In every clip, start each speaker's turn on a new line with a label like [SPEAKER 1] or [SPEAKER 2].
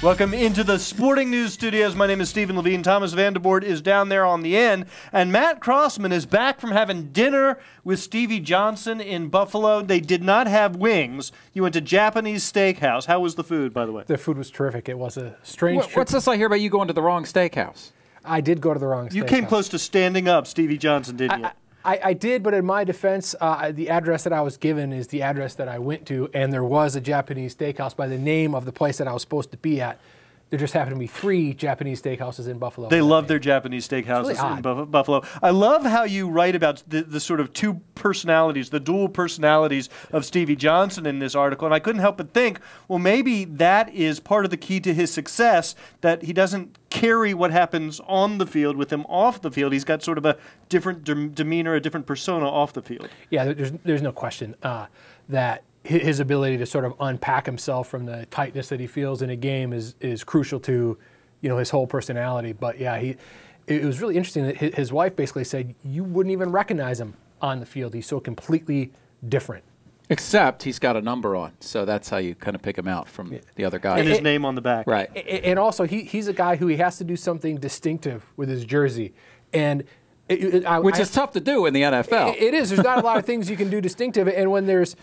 [SPEAKER 1] Welcome into the Sporting News Studios. My name is Stephen Levine. Thomas Vandervoort is down there on the end. And Matt Crossman is back from having dinner with Stevie Johnson in Buffalo. They did not have wings. You went to Japanese steakhouse. How was the food, by the way?
[SPEAKER 2] The food was terrific. It was a strange trip.
[SPEAKER 3] What's this I hear about you going to the wrong steakhouse?
[SPEAKER 2] I did go to the wrong steakhouse.
[SPEAKER 1] You came close to standing up, Stevie Johnson, didn't you?
[SPEAKER 2] I did, but in my defense, the address that I was given is the address that I went to, and there was a Japanese steakhouse by the name of the place that I was supposed to be at. There just happened to be 3 Japanese steakhouses in Buffalo.
[SPEAKER 1] They love their Japanese steakhouses in Buffalo. I love how you write about the sort of two personalities, the dual personalities of Stevie Johnson in this article, and I couldn't help but think, well, maybe that is part of the key to his success, that he doesn't carry what happens on the field with him off the field. He's got sort of a different demeanor, a different persona off the field.
[SPEAKER 2] Yeah, there's no question that his ability to sort of unpack himself from the tightness that he feels in a game is crucial to, his whole personality. But yeah, it was really interesting that his wife basically said you wouldn't even recognize him on the field. He's so completely different.
[SPEAKER 3] Except he's got a number on, so that's how you kind of pick him out from the other guys.
[SPEAKER 1] And his name on the back.
[SPEAKER 3] Right.
[SPEAKER 2] And also, he's a guy who he has to do something distinctive with his jersey. And
[SPEAKER 3] which is tough to do in the NFL.
[SPEAKER 2] It is. There's not a lot of things you can do distinctive. And when there's,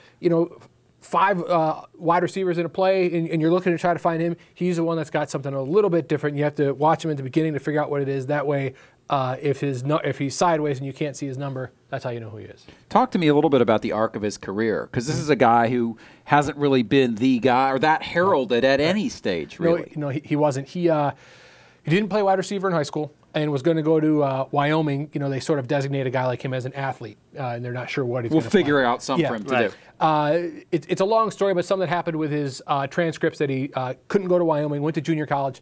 [SPEAKER 2] 5 wide receivers in a play and you're looking to try to find him, he's the one that's got something a little bit different. You have to watch him at the beginning to figure out what it is. That way, if he's sideways and you can't see his number, that's how you know who he is. Talk
[SPEAKER 3] to me a little bit about the arc of his career, because this is a guy who hasn't really been the guy or that heralded at any stage, really.
[SPEAKER 2] No, he wasn't. He didn't play wide receiver in high school and was going to go to Wyoming. They sort of designate a guy like him as an athlete, and they're not sure what he's going to play.
[SPEAKER 3] We'll figure out something for him to do.
[SPEAKER 2] It's a long story, but something happened with his transcripts that he couldn't go to Wyoming, went to junior college,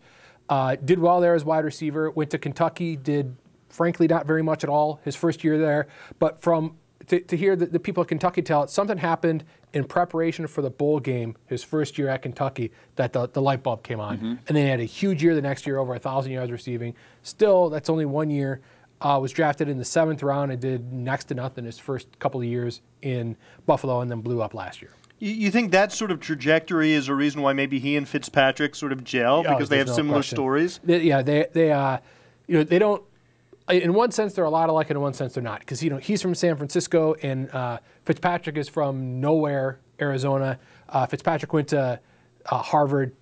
[SPEAKER 2] did well there as wide receiver, went to Kentucky, did frankly not very much at all his first year there. But to hear the people at Kentucky tell it, something happened in preparation for the bowl game his first year at Kentucky that the light bulb came on. Mm-hmm. And then he had a huge year the next year, over 1,000 yards receiving. Still, that's only 1 year. Was drafted in the 7th round and did next to nothing his first couple of years in Buffalo, and then blew up last year.
[SPEAKER 1] You think that sort of trajectory is a reason why maybe he and Fitzpatrick sort of gel, because they have similar stories?
[SPEAKER 2] They don't. In one sense, they're a lot alike, and in one sense, they're not. Because he's from San Francisco, and Fitzpatrick is from nowhere, Arizona. Fitzpatrick went to Harvard.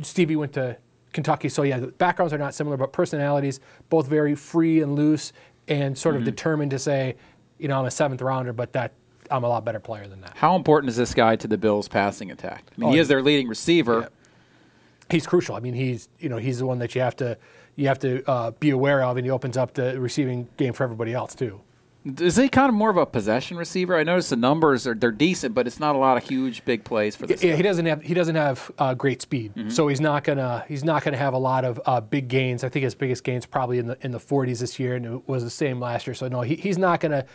[SPEAKER 2] Stevie went to Kentucky. So yeah, the backgrounds are not similar, but personalities both very free and loose, and sort of determined to say, I'm a 7th rounder, but that I'm a lot better player than that.
[SPEAKER 3] How important is this guy to the Bills' passing attack? I mean, he is their leading receiver.
[SPEAKER 2] Yeah. He's crucial. I mean, he's the one that you have to be aware of, and he opens up the receiving game for everybody else too.
[SPEAKER 3] Is he kind of more of a possession receiver? I notice the numbers they're decent, but it's not a lot of huge big plays for this.
[SPEAKER 2] Yeah, he doesn't have great speed, so he's not gonna have a lot of big gains. I think his biggest gains probably in the 40s this year, and it was the same last year. So no, he's not gonna.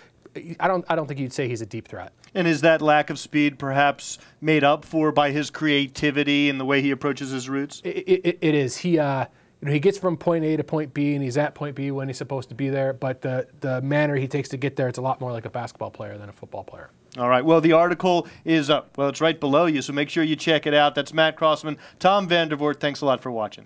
[SPEAKER 2] I don't think you'd say he's a deep threat.
[SPEAKER 1] And is that lack of speed perhaps made up for by his creativity and the way he approaches his routes?
[SPEAKER 2] It is. He gets from point A to point B, and he's at point B when he's supposed to be there. But the manner he takes to get there, it's a lot more like a basketball player than a football player.
[SPEAKER 1] All right. Well, the article is up. Well, it's right below you, so make sure you check it out. That's Matt Crossman. Tom Vandervoort, thanks a lot for watching.